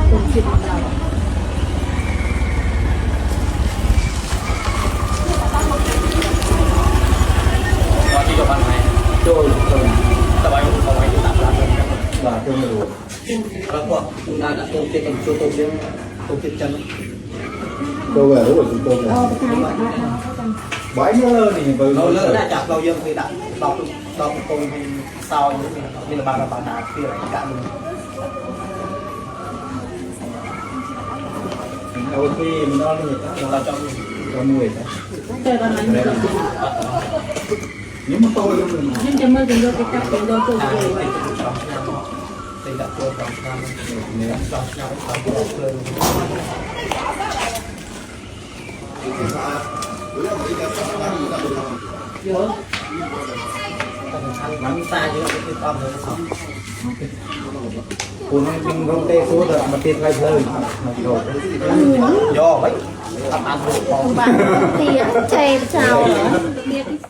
60เราที่จะวันไหนโจ้สบายมันเอาไว้ที่ตัดร้านเลยว่าโจ้ไม่รู้แล้วก็งานตรงเจ็ดตรงโจ้ตรงเรื่องตรงเจ็ดจันโจ้แบบรู้ว่าตรงเลยไว้เมื่อเลยนี่เราเลิกได้จากเรายังเคยดักเราตรงให้ซาวนี่ระบายระบายน้ำที่อะไรกันเอาที่มันนอนนี่เราจะเราเหนื่อยนะแต่ตอนนั้นมันนี่มันโตแล้วมันยังจะมาถึงเราไปจับเป็นโดนตัวเองเป็นแบบตัวสองชั้นเนี่ยสองชั้นสองตัวเลยเยอะมันตายเยอะที่ตอนเลยครับคุณเป็นโรเตโซ่แต่มาตีไฟเลยมาโดดย่อไว้ทำอันถูกของ บ้านเตี้ยใจเจ้าเหรอเตี้ยที่